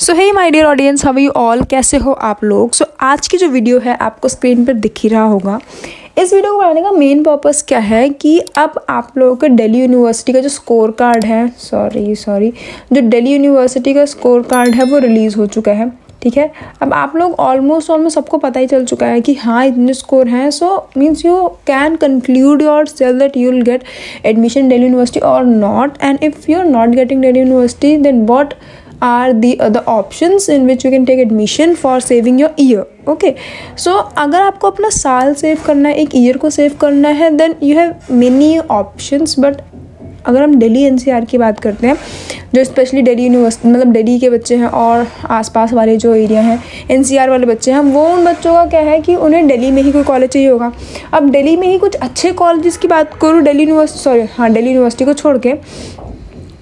So hey my dear audience, how are you all, कैसे हो आप लोग। सो आज की जो वीडियो है आपको स्क्रीन पर दिख ही रहा होगा। इस वीडियो को बनाने का मेन पर्पस क्या है कि अब आप लोगों के दिल्ली यूनिवर्सिटी का जो स्कोर कार्ड है जो दिल्ली यूनिवर्सिटी का स्कोर कार्ड है वो रिलीज़ हो चुका है। ठीक है, अब आप लोग ऑलमोस्ट सबको पता ही चल चुका है कि हाँ इतने स्कोर हैं। So means you can conclude yourself that you will get admission Delhi University और not, and if you are not getting Delhi University then what are the other options in which you can take admission for saving your year. Okay, so अगर आपको अपना साल save करना है, एक year को save करना है, then you have many options. but अगर हम दिल्ली एनसीआर की बात करते हैं, जो स्पेशली दिल्ली यूनिवर्सिटी मतलब दिल्ली के बच्चे हैं और आसपास वाले जो एरिया हैं एनसीआर वाले बच्चे हैं, वो उन बच्चों का क्या है कि उन्हें दिल्ली में ही कोई कॉलेज चाहिए होगा। अब दिल्ली में ही कुछ अच्छे कॉलेजेस की बात करूँ, दिल्ली यूनिवर्सिटी को छोड़ के,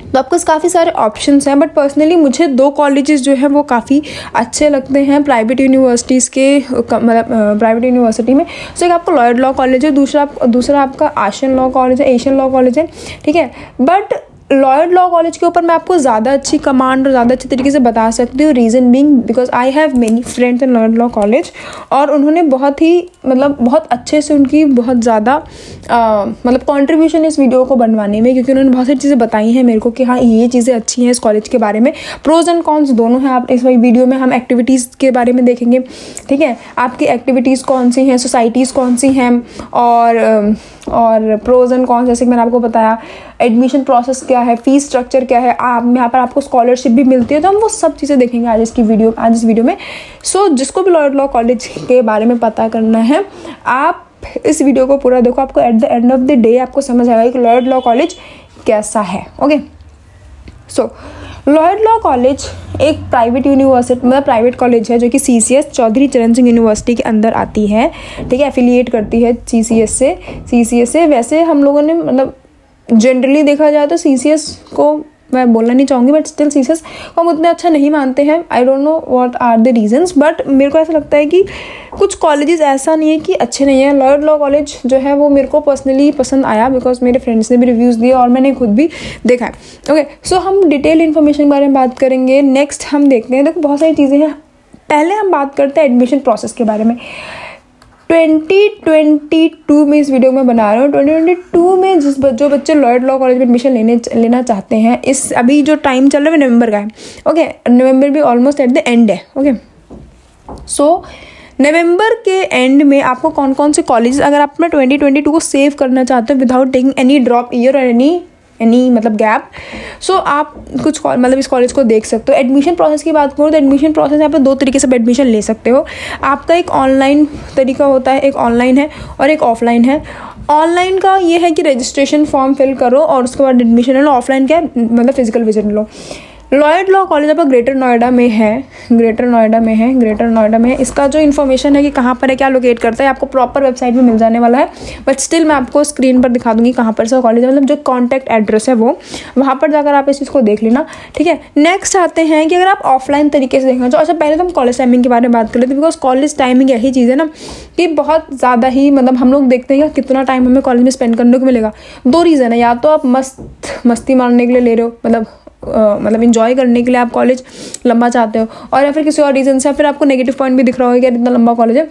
तो आपको काफ़ी सारे ऑप्शंस हैं। बट पर्सनली मुझे दो कॉलेजेस जो हैं वो काफ़ी अच्छे लगते हैं प्राइवेट यूनिवर्सिटीज़ के, मतलब प्राइवेट यूनिवर्सिटी में। सो एक आपको लॉयड लॉ कॉलेज है, दूसरा आपका एशियन लॉ कॉलेज है। ठीक है, बट लॉयड लॉ कॉलेज के ऊपर मैं आपको ज़्यादा अच्छी कमांड और ज़्यादा अच्छे तरीके से बता सकती हूँ। Reason being because I have many friends in Lloyd law college, और उन्होंने बहुत अच्छे से उनकी बहुत ज़्यादा कंट्रीब्यूशन इस वीडियो को बनवाने में, क्योंकि उन्होंने बहुत सारी चीज़ें बताई हैं मेरे को कि हाँ ये चीज़ें अच्छी हैं इस कॉलेज के बारे में। प्रोज एंड कॉन्स दोनों हैं। आप इस वीडियो में हम एक्टिविटीज़ के बारे में देखेंगे। ठीक है, आपकी एक्टिविटीज़ कौन सी हैं, सोसाइटीज़ कौन सी हैं, और प्रोज एंड कॉन्स, जैसे कि मैंने आपको बताया एडमिशन प्रोसेस क्या है, फीस स्ट्रक्चर क्या है, यहाँ पर आपको स्कॉलरशिप भी मिलती है। तो हम वो सब चीज़ें देखेंगे आज इस वीडियो में। सो जिसको भी लॉयड लॉ कॉलेज के बारे में पता करना है, आप इस वीडियो को पूरा देखो। आपको at the end of the day आपको समझ आएगा कि लॉयड लॉ कॉलेज कैसा है। ओके, सो लॉयड लॉ कॉलेज एक प्राइवेट यूनिवर्सिटी मतलब प्राइवेट कॉलेज है जो कि CCS चौधरी चरण सिंह यूनिवर्सिटी के अंदर आती है। ठीक है, एफिलिएट करती है CCS से। वैसे हम लोगों ने जनरली देखा जाए तो CCS को मैं बोलना नहीं चाहूँगी, बट स्टिल CCS को हम उतना अच्छा नहीं मानते हैं। I don't know what are the reasons, but मेरे को ऐसा लगता है कि कुछ कॉलेजेस ऐसा नहीं है कि अच्छे नहीं हैं। लॉयड लॉ कॉलेज जो है वो मेरे को पर्सनली पसंद आया, बिकॉज मेरे फ्रेंड्स ने भी रिव्यूज़ दिए और मैंने खुद भी देखा है। ओके, सो हम डिटेल इन्फॉर्मेशन के बारे में बात करेंगे। नेक्स्ट हम देखते हैं, देखो बहुत सारी चीज़ें हैं। पहले हम बात करते हैं एडमिशन प्रोसेस के बारे में। 2022 में इस वीडियो में बना रहा हूँ। 2022 में जो बच्चे लॉयड लॉ कॉलेज में एडमिशन लेना चाहते हैं, इस अभी जो टाइम चल रहा है नवंबर का है। ओके, नवंबर भी ऑलमोस्ट एट द एंड है। ओके, सो नवंबर के एंड में आपको कौन कौन से कॉलेज, अगर आप अपना 2022 को सेव करना चाहते हो without taking any drop year और एनी गैप, सो आप कुछ इस कॉलेज को देख सकते हो। एडमिशन प्रोसेस की बात करूँ तो एडमिशन प्रोसेस यहाँ पे दो तरीके से एडमिशन ले सकते हो। आपका एक ऑनलाइन तरीका होता है, एक ऑनलाइन है और एक ऑफलाइन है। ऑनलाइन का ये है कि रजिस्ट्रेशन फॉर्म फिल करो और उसके बाद एडमिशन ले लो। ऑफलाइन क्या है, फिजिकल विजिट लो। लॉयड लॉ कॉलेज आपका ग्रेटर नोएडा में है। इसका जो इन्फॉर्मेशन है कि कहाँ पर है, क्या लोकेट करता है, आपको प्रॉपर वेबसाइट में मिल जाने वाला है। बट स्टिल मैं आपको स्क्रीन पर दिखा दूंगी कहाँ पर से कॉलेज है, जो कॉन्टैक्ट एड्रेस है वो, वहाँ पर जाकर आप इस चीज़ को देख लेना। ठीक है, नेक्स्ट आते हैं कि अगर आप ऑफलाइन तरीके से देखना चाहो। अच्छा, पहले तो हम कॉलेज टाइमिंग के बारे में बात कर लेते हैं, बिकॉज कॉलेज टाइमिंग यही चीज़ है ना कि बहुत ज़्यादा ही हम लोग देखते हैं कितना टाइम हमें कॉलेज में स्पेंड करने को मिलेगा। दो रीज़न है, या तो आप मस्ती मारने के लिए ले रहे हो, इंजॉय करने के लिए आप कॉलेज लंबा चाहते हो, और या फिर किसी और रीज़न से, फिर आपको नेगेटिव पॉइंट भी दिख रहा होगा कि इतना लंबा कॉलेज है।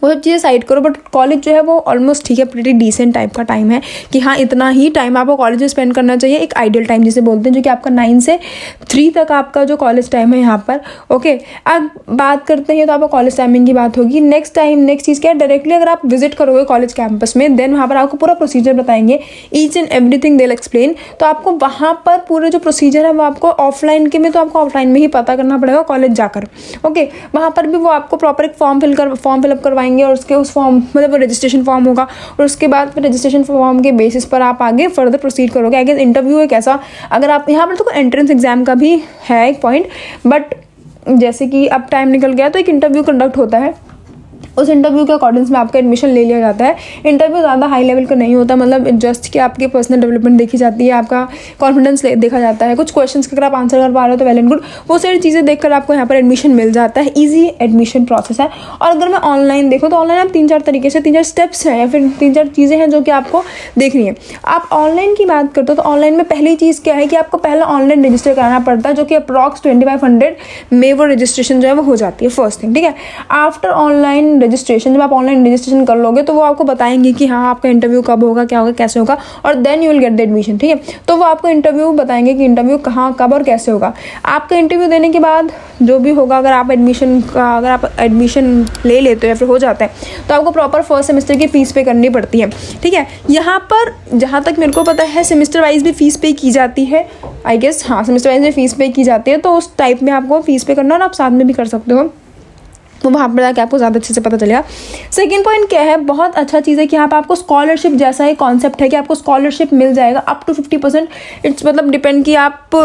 वो सब चीज़ें साइड करो। बट कॉलेज जो है वो ऑलमोस्ट ठीक है, प्रीटी डिसेंट टाइप का टाइम है कि हाँ इतना ही टाइम आपको कॉलेज में स्पेंड करना चाहिए। एक आइडियल टाइम जिसे बोलते हैं, जो कि आपका 9 से 3 तक आपका जो कॉलेज टाइम है यहाँ पर। ओके, अब बात करते हैं तो आपका कॉलेज टाइमिंग की बात होगी। नेक्स्ट चीज़ क्या है, डायरेक्टली अगर आप विजिट करोगे कॉलेज कैंपस में, देन वहाँ पर आपको पूरा प्रोसीजर बताएंगे, each and everything they will explain. तो आपको वहाँ पर पूरे जो प्रोसीजर है वो आपको ऑफलाइन के में तो आपको ऑफलाइन में ही पता करना पड़ेगा कॉलेज जाकर। ओके, वहाँ पर भी वो आपको प्रॉपर एक फॉर्म फिलअप करवाएंगे, और उसके उस फॉर्म रजिस्ट्रेशन फॉर्म होगा, और उसके बाद फिर रजिस्ट्रेशन फॉर्म के बेसिस पर आप आगे फर्दर प्रोसीड करोगे। आगे इंटरव्यू है कैसा, अगर आप यहाँ पर तो एंट्रेंस एग्जाम का भी है एक पॉइंट, बट जैसे कि अब टाइम निकल गया तो एक इंटरव्यू कंडक्ट होता है। उस इंटरव्यू के अकॉर्डिंग में आपका एडमिशन ले लिया जाता है। इंटरव्यू ज़्यादा हाई लेवल का नहीं होता, मतलब जस्ट कि आपकी पर्सनल डेवलपमेंट देखी जाती है, आपका कॉन्फिडेंस देखा जाता है, कुछ क्वेश्चंस का अगर आप आंसर कर पा रहे हो तो वेल एंड गुड, वो सारी चीज़ें देखकर आपको यहाँ पर एडमिशन मिल जाता है। ईजी एडमिशन प्रोसेस है। और अगर मैं ऑनलाइन देखूँ तो ऑनलाइन आप 3-4 तरीके से 3-4 स्टेप्स हैं या फिर 3-4 चीज़ें हैं जो कि आपको देखनी है। आप ऑनलाइन की बात करते हो तो ऑनलाइन में पहली चीज़ क्या है कि आपको पहला ऑनलाइन रजिस्टर कराना पड़ता है, जो कि अप्रॉक्स 2500 में वो रजिस्ट्रेशन जो है वो हो जाती है, फर्स्ट थिंग, ठीक है। आफ्टर ऑनलाइन रजिस्ट्रेशन, जब आप ऑनलाइन रजिस्ट्रेशन कर लोगे तो वो आपको बताएंगे कि हाँ आपका इंटरव्यू कब होगा, क्या होगा, कैसे होगा, और then you will get the admission, ठीक है। तो वो आपको इंटरव्यू बताएंगे कि इंटरव्यू कहाँ, कब और कैसे होगा। आपका इंटरव्यू देने के बाद जो भी होगा, अगर आप एडमिशन ले लेते हो या फिर हो जाता है तो आपको प्रॉपर फर्स्ट सेमेस्टर की फ़ीस पे करनी पड़ती है, ठीक है। यहाँ पर जहाँ तक मेरे को पता है सेमेस्टर वाइज भी फ़ीस पे की जाती है, आई गेस, हाँ सेमेस्टर वाइज में फ़ीस पे की जाती है, तो उस टाइप में आपको फ़ीस पे करना और आप साथ में भी कर सकते हो, तो वहाँ पर जाकर आपको ज़्यादा अच्छे से पता चलेगा। सेकंड पॉइंट क्या है, बहुत अच्छा चीज़ है कि यहाँ पर आपको स्कॉलरशिप जैसा ही कॉन्सेप्ट है कि आपको स्कॉलरशिप मिल जाएगा अप टू 50%। इट्स मतलब डिपेंड कि आप,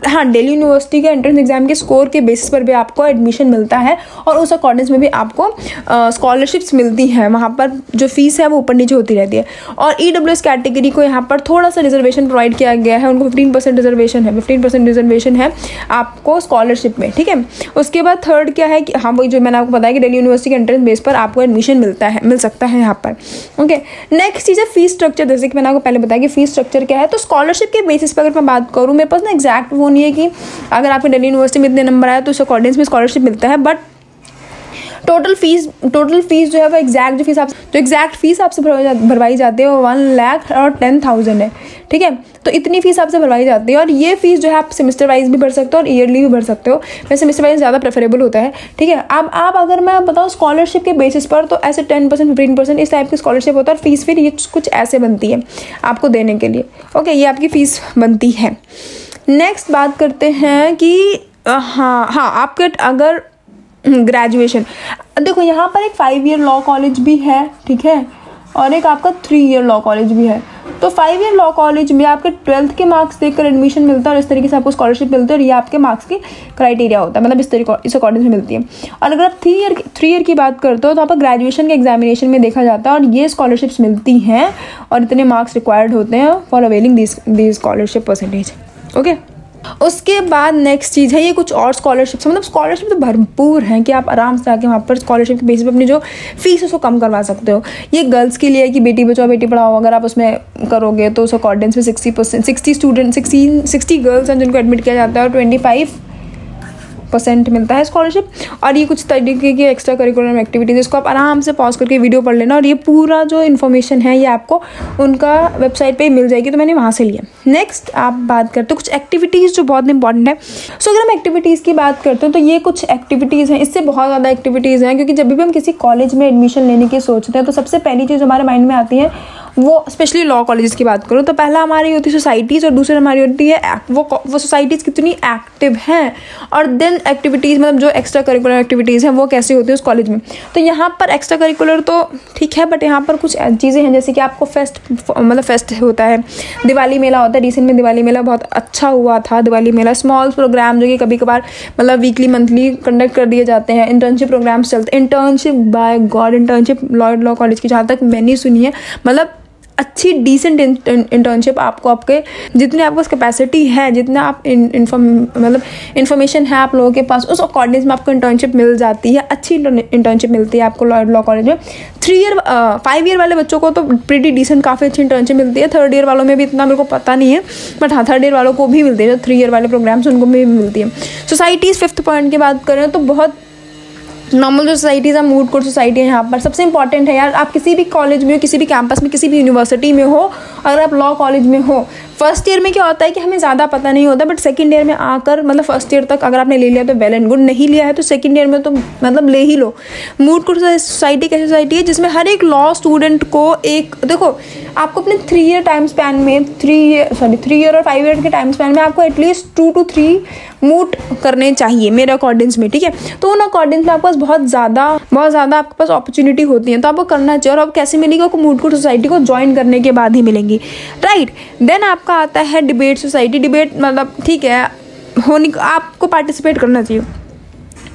हाँ, दिल्ली यूनिवर्सिटी के एंट्रेंस एग्जाम के स्कोर के बेसिस पर भी आपको एडमिशन मिलता है और उस अकॉर्डिंग में भी आपको स्कॉलरशिप्स मिलती हैं। वहाँ पर जो फीस है वो ऊपर नीचे होती रहती है। और EWS कैटेगरी को यहाँ पर थोड़ा सा रिजर्वेशन प्रोवाइड किया गया है, उनको 15% रिजर्वेशन है, 15% रिजर्वेशन है आपको स्कॉलरशिप में, ठीक है। उसके बाद थर्ड क्या है कि हाँ वही जो मैंने आपको पता है कि दिल्ली यूनिवर्सिटी के एंट्रेंस बेस पर आपको एडमिशन मिल सकता है यहाँ पर, ओके। नेक्स्ट चीज़ है फीस स्ट्रक्चर। जैसे कि मैंने आपको पहले बताया कि फीस स्ट्रक्चर क्या है, तो स्कॉलरशिप के बेसिस पर अगर मैं बात करूँ, मेरे पास ना एग्जैक्ट वो नहीं है कि अगर आपके दिल्ली यूनिवर्सिटी में इतने नंबर आया तो उस अकॉर्डिंग में स्कॉलरशिप मिलता है, बट टोटल फीस जो है वो एग्जैक्ट फीस आपसे भरवाई जाती है वो 1,10,000 है, ठीक है। तो इतनी फीस आपसे भरवाई जाती है और ये फीस जो है आप सेमेस्टर वाइज भी भर सकते हो और ईयरली भी भर सकते हो। वैसे सेमेस्टर वाइज ज़्यादा प्रेफरेबल होता है, ठीक है। अब आप अगर मैं बताऊँ स्कॉलरशिप के बेसिस पर, तो ऐसे 10%, 15% इस टाइप की स्कॉलरशिप होता है और फीस फिर ये कुछ ऐसे बनती है आपको देने के लिए, ओके, ये आपकी फ़ीस बनती है। नेक्स्ट बात करते हैं कि हाँ आपके अगर ग्रेजुएशन, देखो यहाँ पर एक 5 ईयर लॉ कॉलेज भी है, ठीक है, और एक आपका 3 ईयर लॉ कॉलेज भी है। तो 5 ईयर लॉ कॉलेज में आपके 12th के मार्क्स देखकर एडमिशन मिलता है और इस तरीके से आपको स्कॉलरशिप मिलती है और ये आपके मार्क्स की क्राइटेरिया होता है, मतलब इस अकॉर्डिंग से मिलती है। और अगर आप 3 ईयर की बात करते हो तो आपका ग्रेजुएशन के एग्जामिनेशन में देखा जाता है और ये स्कॉलरशिप्स मिलती हैं और इतने मार्क्स रिक्वायर्ड होते हैं for availing the scholarship percentage, okay. उसके बाद नेक्स्ट चीज़ है ये कुछ और स्कॉलरशिप्स, मतलब स्कॉलरशिप तो भरपूर हैं कि आप आराम से आके वहाँ पर स्कॉलरशिप के बेसिस पे अपनी जो फीस है उसको कम करवा सकते हो। ये गर्ल्स के लिए है कि बेटी बचाओ बेटी पढ़ाओ, अगर आप उसमें करोगे तो उस अकॉर्डिंग में 60 गर्ल्स हैं जिनको एडमिट किया जाता है और 25% मिलता है स्कॉलरशिप। और ये कुछ तरीके की एक्स्ट्रा करिकुलर एक्टिविटीज़, इसको आप आराम से पॉज करके वीडियो पढ़ लेना और ये पूरा जो इन्फॉर्मेशन है ये आपको उनका वेबसाइट पे मिल जाएगी, तो मैंने वहाँ से लिया। नेक्स्ट आप बात करते हो कुछ एक्टिविटीज़ जो बहुत इंपॉर्टेंट है। सो अगर हम एक्टिविटीज़ की बात करते हैं तो ये कुछ एक्टिविटीज़ हैं, इससे बहुत ज़्यादा एक्टिविटीज़ हैं, क्योंकि जब भी हम किसी कॉलेज में एडमिशन लेने की सोचते हैं तो सबसे पहली चीज़ हमारे माइंड में आती है, वो स्पेशली लॉ कॉलेजेस की बात करूँ तो पहला हमारी होती है सोसाइटीज़ और दूसरी हमारी होती है वो सोसाइटीज़ कितनी एक्टिव हैं, और देन एक्टिविटीज़ मतलब जो एक्स्ट्रा करिकुलर एक्टिविटीज़ हैं वो कैसे होती है उस कॉलेज में। तो यहाँ पर एक्स्ट्रा करिकुलर तो ठीक है, बट यहाँ पर कुछ चीज़ें हैं जैसे कि आपको फेस्ट होता है, दिवाली मेला होता है। रिसेंट में दिवाली मेला बहुत अच्छा हुआ था, दिवाली मेला स्मॉल प्रोग्राम जो कि कभी कभार मतलब वीकली मंथली कंडक्ट कर दिए जाते हैं। इंटर्नशिप प्रोग्राम्स चलते, internship by god, internship Lloyd law college की जहाँ तक मैंने सुनी है, मतलब अच्छी डिसेंट इंटर्नशिप आपको आपके जितने आपको कैपेसिटी है, जितना आप इन्फॉर्मेशन है आप लोगों के पास, उस अकॉर्डिंग में आपको इंटर्नशिप मिल जाती है। अच्छी इंटर्नशिप मिलती है आपको लॉ कॉलेज में। 5 ईयर वाले बच्चों को तो प्रीटी डिसेंट काफ़ी अच्छी इंटर्नशिप मिलती है। 3rd ईयर वालों में भी इतना मेरे को पता नहीं है, बट हाँ 3rd ईयर वालों को भी मिलती है, जो 3 ईयर वाले प्रोग्राम्स उनको भी मिलती है। सोसाइटीज़ 5th पॉइंट की बात करें तो बहुत नॉर्मल जो सोसाइटीज़ है, मूड कोर्ट सोसाइटी है। यहाँ पर सबसे इंपॉर्टेंट है यार, आप किसी भी कॉलेज में हो, किसी भी कैंपस में, किसी भी यूनिवर्सिटी में हो, अगर आप लॉ कॉलेज में हो, फर्स्ट ईयर में क्या होता है कि हमें ज़्यादा पता नहीं होता, बट सेकंड ईयर में आकर मतलब फर्स्ट ईयर तक अगर आपने ले लिया तो वेल एंड गुड, नहीं लिया है तो सेकंड ईयर में तो मतलब ले ही लो। मूड कोर्ट सोसाइटी कैसी सोसाइटी है जिसमें हर एक लॉ स्टूडेंट को एक, देखो आपको अपने 3 ईयर टाइम स्पैन में 3 ईयर और 5 ईयर के टाइम स्पैन में आपको एटलीस्ट 2 to 3 मूट करने चाहिए मेरे अकॉर्डिंग्स में, ठीक है। तो उन अकॉर्डिंग्स में आपके पास बहुत ज़्यादा आपके पास अपॉर्चुनिटी होती है, तो आपको करना चाहिए। और अब कैसे मिलेगी आपको? मूड कोर्ट सोसाइटी को ज्वाइन करने के बाद ही मिलेंगी, राइट। देन आपका आता है डिबेट सोसाइटी। डिबेट मतलब ठीक है, आपको पार्टिसिपेट करना चाहिए,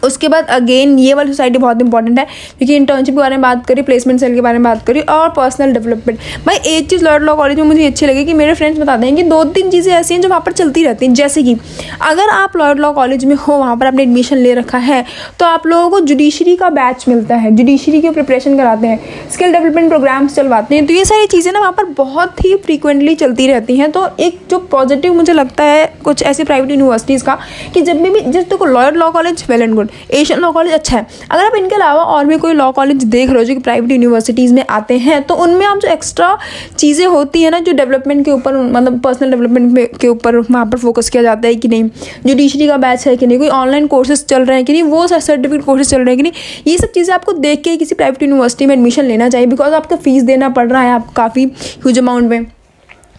उसके बाद अगेन ये वाली सोसाइटी बहुत इंपॉर्टेंट है, क्योंकि इंटर्नशिप के बारे में बात करी, प्लेसमेंट सेल के बारे में बात करी, और पर्सनल डेवलपमेंट। भाई एक चीज़ लॉयड लॉ कॉलेज में मुझे अच्छी लगी कि मेरे फ्रेंड्स बताते हैं कि 2-3 चीज़ें ऐसी हैं जो वहाँ पर चलती रहती हैं। जैसे कि अगर आप लॉयड लॉ कॉलेज में हो, वहाँ पर आपने एडमिशन ले रखा है, तो आप लोगों को जुडिशरी का बैच मिलता है, जुडिशरी की प्रिपरेशन कराते हैं, स्किल डेवलपमेंट प्रोग्राम्स चलवाते हैं। तो ये सारी चीज़ें ना वहाँ पर बहुत ही फ्रीक्वेंटली चलती रहती हैं। तो एक जो पॉजिटिव मुझे लगता है कुछ ऐसी प्राइवेट यूनिवर्सिटीज़ का, कि जब भी जैसे देखो Lloyd law college well and good, Asian law college अच्छा है, अगर आप इनके अलावा और भी कोई लॉ कॉलेज देख रहे हो जो कि प्राइवेट यूनिवर्सिटीज़ में आते हैं, तो उनमें आप जो एक्स्ट्रा चीज़ें होती हैं ना, जो डेवलपमेंट के ऊपर, मतलब पर्सनल डेवलपमेंट के ऊपर वहाँ पर फोकस किया जाता है कि नहीं, जुडिशरी का बैच है कि नहीं, कोई ऑनलाइन कोर्सेज चल रहे हैं कि नहीं, वो सर्टिफिकेट कोर्सेज चल रहे हैं कि नहीं, ये सब चीज़ें आपको देख के किसी प्राइवेट यूनिवर्सिटी में एडमिशन लेना चाहिए। बिकॉज आपका फीस देना पड़ रहा है आपको काफ़ी ह्यूज अमाउंट में।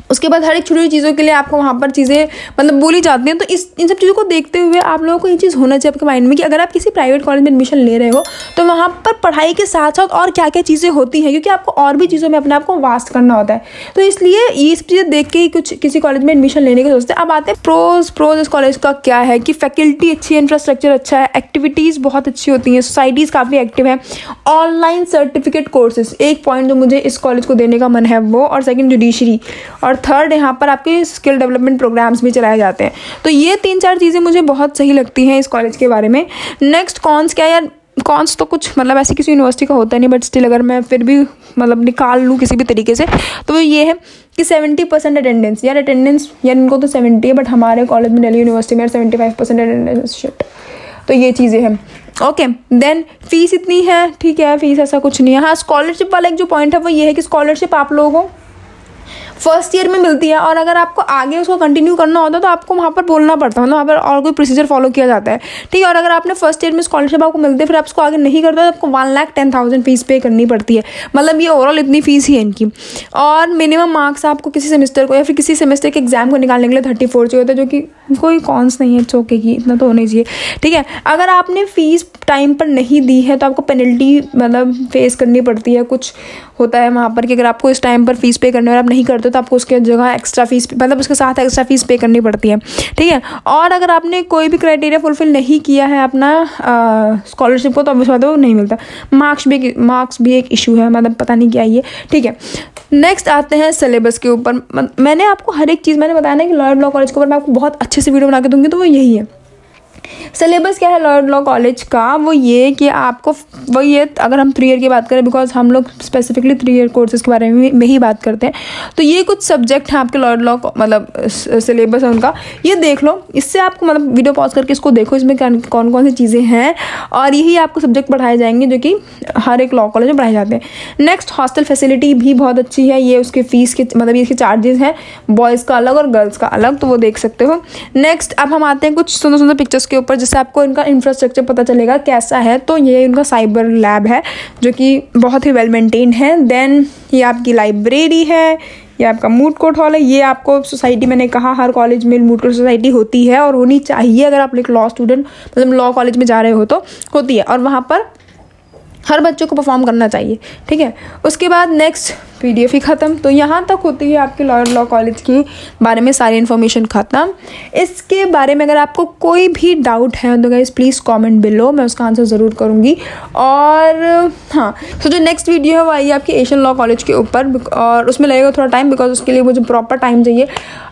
उसके बाद हर एक छोटी छोटी चीज़ों के लिए आपको वहाँ पर चीज़ें मतलब बोली जाती हैं। तो इन सब चीज़ों को देखते हुए आप लोगों को ये चीज़ होना चाहिए आपके माइंड में कि अगर आप किसी प्राइवेट कॉलेज में एडमिशन ले रहे हो, तो वहाँ पर पढ़ाई के साथ साथ और क्या क्या चीज़ें होती हैं, क्योंकि आपको और भी चीज़ों में अपने आप को वास्ट करना होता है। तो इसलिए ये सब चीज़ें देख के ही कुछ किसी कॉलेज में एडमिशन लेने के सोचते हैं। अब आते हैं प्रोज इस कॉलेज का क्या है कि फैकल्टी अच्छी है, इंफ्रास्ट्रक्चर अच्छा है, एक्टिविटीज़ बहुत अच्छी होती हैं, सोसाइटीज़ काफ़ी एक्टिव है, ऑनलाइन सर्टिफिकेट कोर्सेज, एक पॉइंट जो मुझे इस कॉलेज को देने का मन है वो, और सेकंड जुडिशरी, और थर्ड यहाँ पर आपके स्किल डेवलपमेंट प्रोग्राम्स भी चलाए जाते हैं। तो ये 3-4 चीज़ें मुझे बहुत सही लगती हैं इस कॉलेज के बारे में। नेक्स्ट कॉन्स क्या है यार, कॉन्स तो कुछ मतलब ऐसी किसी यूनिवर्सिटी का होता नहीं, बट स्टिल अगर मैं फिर भी मतलब निकाल लूँ किसी भी तरीके से, तो ये है कि 70% अटेंडेंस। यार अटेंडेंस यार इनको तो 70 है, बट हमारे कॉलेज में दिल्ली यूनिवर्सिटी में 75% अटेंडेंस। शिट, तो ये चीज़ें हैं। ओके, देन फीस इतनी है, ठीक है, फीस ऐसा कुछ नहीं है। हाँ, स्कॉलरशिप वाला एक जो पॉइंट है वो ये है कि स्कॉलरशिप आप लोगों को फर्स्ट ईयर में मिलती है, और अगर आपको आगे उसको कंटिन्यू करना होता है तो आपको वहाँ पर बोलना पड़ता है, मतलब वहाँ पर और कोई प्रोसीजर फॉलो किया जाता है, ठीक है। और अगर आपने फर्स्ट ईयर में स्कॉलरशिप आपको मिलती है, फिर आप उसको आगे नहीं करते तो आपको 1,10,000 फीस पे करनी पड़ती है। मतलब ये ओवरऑल इतनी फीस ही है इनकी। और मिनिमम मार्क्स आपको किसी सेमेस्टर को या फिर किसी सेमेस्टर के एग्जाम को निकालने के लिए 34 चाहिए होता है, जो कि कोई कॉन्स नहीं है, चौके की इतना तो होना चाहिए, ठीक है। अगर आपने फीस टाइम पर नहीं दी है तो आपको पेनल्टी मतलब फेस करनी पड़ती है, कुछ होता है वहाँ पर कि अगर आपको इस टाइम पर फीस पे करने और आप नहीं करते तो आपको उसके जगह एक्स्ट्रा फीस मतलब उसके साथ एक्स्ट्रा फीस पे करनी पड़ती है, ठीक है। और अगर आपने कोई भी क्राइटेरिया फुलफिल नहीं किया है अपना स्कॉलरशिप को, तो ऑब्वियस बात है वो नहीं मिलता। मार्क्स भी एक इशू है, मतलब पता नहीं क्या ये, ठीक है। नेक्स्ट आते हैं सिलेबस के ऊपर। मैंने आपको हर एक चीज़ मैंने बताया ना कि लॉयड लॉ कॉलेज के ऊपर मैं आपको बहुत अच्छे से वीडियो बना के दूँगी, तो वो यही है। सिलेबस क्या है लॉयड लॉ कॉलेज का, वो ये कि आपको वो ये अगर हम 3 ईयर की बात करें, बिकॉज हम लोग स्पेसिफिकली 3 ईयर कोर्सेज के बारे में ही बात करते हैं, तो ये कुछ सब्जेक्ट हैं आपके लॉयड लॉ मतलब सिलेबस है उनका, ये देख लो। इससे आपको मतलब वीडियो पॉज करके इसको देखो, इसमें कौन कौन सी चीज़ें हैं, और यही आपको सब्जेक्ट पढ़ाए जाएंगे जो कि हर एक लॉ कॉलेज में पढ़ाए जाते हैं। नेक्स्ट, हॉस्टल फैसिलिटी भी बहुत अच्छी है। ये उसके फीस के मतलब इसके चार्जेस हैं, बॉयज़ का अलग और गर्ल्स का अलग, तो वो देख सकते हो। नेक्स्ट, अब हम आते हैं कुछ सुंदर सुंदर पिक्चर्स के ऊपर, जिससे आपको इनका इंफ्रास्ट्रक्चर पता चलेगा कैसा है। तो ये उनका साइबर लैब है जो कि बहुत ही वेल मेंटेन है। देन ये आपकी लाइब्रेरी है, ये आपका मूड कोर्ट हॉल है। ये आपको सोसाइटी, मैंने कहा हर कॉलेज में मूड कोर्ट सोसाइटी होती है और होनी चाहिए, अगर आप एक लॉ स्टूडेंट मतलब लॉ कॉलेज में जा रहे हो तो होती है, और वहाँ पर हर बच्चों को परफॉर्म करना चाहिए, ठीक है। उसके बाद नेक्स्ट PDF ही ख़त्म। तो यहाँ तक होती है आपके लॉयड लॉ कॉलेज के बारे में सारी इन्फॉर्मेशन ख़त्म। इसके बारे में अगर आपको कोई भी डाउट है तो गाइस प्लीज़ कमेंट बिलो, मैं उसका आंसर ज़रूर करूँगी। और हाँ, तो जो नेक्स्ट वीडियो है वो आई है आपके एशियन लॉ कॉलेज के ऊपर, और उसमें लगेगा थोड़ा टाइम, बिकॉज उसके लिए मुझे प्रॉपर टाइम चाहिए।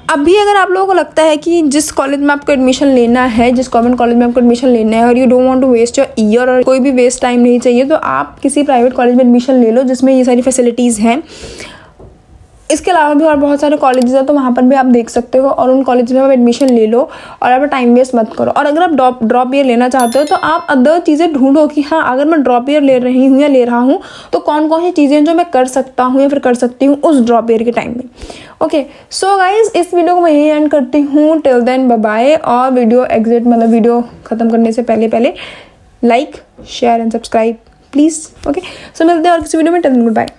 अभी अगर आप लोगों को लगता है कि जिस कॉलेज में आपको एडमिशन लेना है, जिस गवर्नमेंट कॉलेज में आपको एडमिशन लेना है, और you don't want to waste your year, और कोई भी वेस्ट टाइम नहीं चाहिए, तो आप किसी प्राइवेट कॉलेज में एडमिशन ले लो जिसमें ये सारी फैसिलिटीज़ हैं। इसके अलावा भी और बहुत सारे कॉलेजेस हैं, तो वहाँ पर भी आप देख सकते हो, और उन कॉलेज में आप एडमिशन ले लो और आप टाइम वेस्ट मत करो। और अगर आप ड्रॉप ईयर लेना चाहते हो तो आप अदर चीज़ें ढूंढो कि हाँ, अगर मैं ड्रॉप ईयर ले रही हूँ या ले रहा हूँ तो कौन कौन सी चीज़ें जो मैं कर सकता हूँ या फिर कर सकती हूँ उस ड्रॉप ईयर के टाइम में। ओके, सो गाइज इस वीडियो को मैं यही एंड करती हूँ। Till then bye bye. और वीडियो एग्जिट मतलब वीडियो ख़त्म करने से पहले like, share and subscribe please. Okay, so मिलते हैं और किसी वीडियो में। Till then good bye.